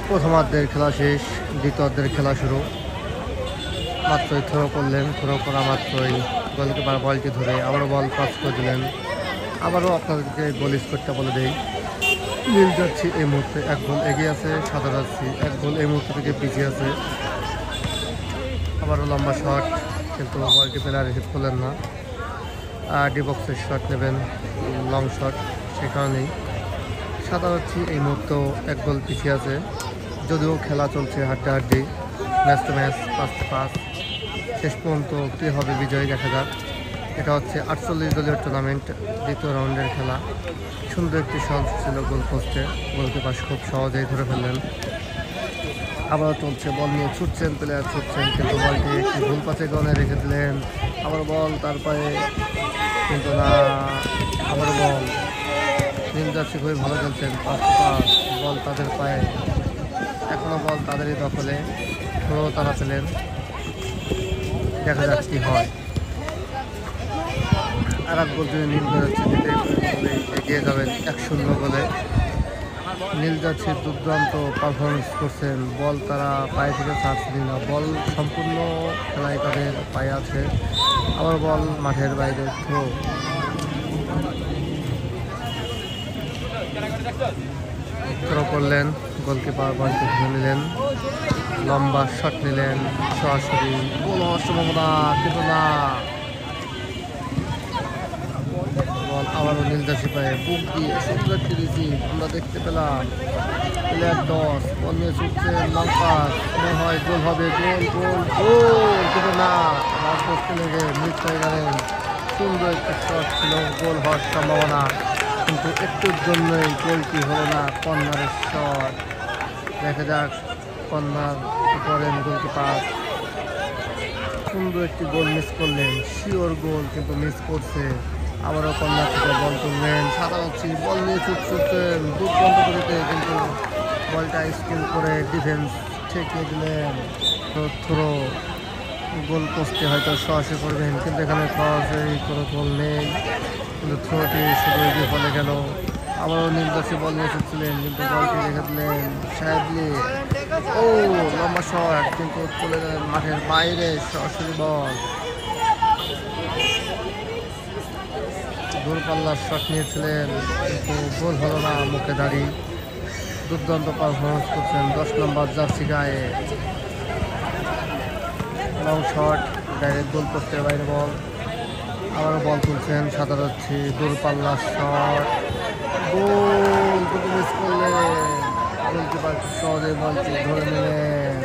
প্রথমার্ধের খেলা শেষ, দ্বিতীয়ার্ধের খেলা শুরু। মাত্রই থ্রো করলেন, থ্রো করা মাত্রই গোলকিপার বলটি ধরে আবারও বল পাস করে দিলেন। আবারও আপনাদেরকে গোল স্কোরটা বলে দেই। নীল যাচ্ছি এই মুহূর্তে 1 গোল এগিয়ে আছে, সাদা যাচ্ছি 1 গোল এই মুহূর্তে থেকে পিছিয়ে আছে। আবারও লম্বা শট, কিন্তু বলটি প্লেয়ার রিসিভ করলেন না। ডি বক্সের শট নেবেন, লং শট, সে কারণেই সাদা যাচ্ছি এই মুহূর্তেও 1 গোল পিছিয়ে আছে। যদিও খেলা চলছে হাড্ডাহাড্ডি, ম্যাচ টু ম্যাচ, 5-5। শেষ পর্যন্ত কী হবে বিজয়ী দেখা যাক। এটা হচ্ছে 48 দলীয় টুর্নামেন্ট, দ্বিতীয় রাউন্ডের খেলা। সুন্দর একটি শট ছিল গোল পোস্টে, গোলকিপার খুব সহজেই ধরে ফেললেন। আবারও চলছে, বল নিয়ে ছুটছেন, প্লেয়ার ছুটছেন, কিন্তু বলটি একটি ভুল পাশে গনে রেখে দিলেন। আবার বল তার পায়ে, কিন্তু না, আবার বল। নীল জার্সি খুবই ভালো খেলছেন, 5-5, বল তাদের পায়ে, এখনও বল তাদেরই দখলে, থ্রো তারা পেলেন। দেখা যাক কি হয়। আর এক গোল যদি নীল জার্সি এগিয়ে যাবেন 1-0 গোলে। নীল জার্সি দুর্দান্ত পারফরমেন্স করছেন, বল তারা পায়ে থেকে ছাড়ছেন না, বল সম্পূর্ণ খেলায় তাদের পায়ে আছে। আবার বল মাঠের বাইরে, থ্রো। থ্রো করলেন, গোলকিপার বলটি ধরে নিলেন, লম্বা শট নিলেন, সরাসরি গোল হওয়ার সম্ভাবনা, কিন্তু না। বল আবারও নীল জার্সি পায়ে, বুক দিয়ে সুন্দর একটি রিসিভ আমরা দেখতে পেলাম। প্লেয়ার 10 বল নিয়ে ছুটছেন, লং পাস, মনে হয় গোল হবে, গোল গোল গোল, কিন্তু না, বল পোস্টে লেগে মিস হয়ে গেলেন। সুন্দর একটি শট ছিল, গোল হওয়ার সম্ভাবনা, কিন্তু একটুর জন্যই গোলটি হলো না। কর্নারের শট, দেখা যাক কর্নার করেন গোলকিপার। সুন্দর একটি গোল মিস করলেন, শিওর গোল, কিন্তু মিস করছে। আবারও কর্নার থেকে বল তুললেন, সাদা হচ্ছি, বল নিয়ে ছুটছেন দুর্দান্ত করিতে, কিন্তু বলটা স্কিল করে ডিফেন্স ঠেকিয়ে দিলেন। থ্রো, গোল পোস্টে হয়তো সরাসরি করবেন, কিন্তু এখানে সরাসরি কোনো গোল নেই, কিন্তু থ্রোটি শুধু এগিয়ে ফলে গেল। আবারও নীল জার্সি বল নিয়ে ছুটছিলেন, কিন্তু বলটি রেখে দিলেন সাহেবলি। ও লম্বা শট, কিন্তু চলে গেলেন মাঠের বাইরে, সরাসরি বল। দূরপাল্লার শট নিয়েছিলেন, কিন্তু গোল হলো না, মুখে দাঁড়ি। দুর্দান্ত পারফরমেন্স করছেন 10 নম্বর জার্সি গায়ে। লং শট, ডাইরেক্ট গোল করতে বাইরে বল। আবারও বল তুলছেন, সাদা যাচ্ছি, দূরপাল্লার শট, গোল, কিন্তু মিস করলেন। গোলকিপার সহজে বলটি ধরে নিলেন।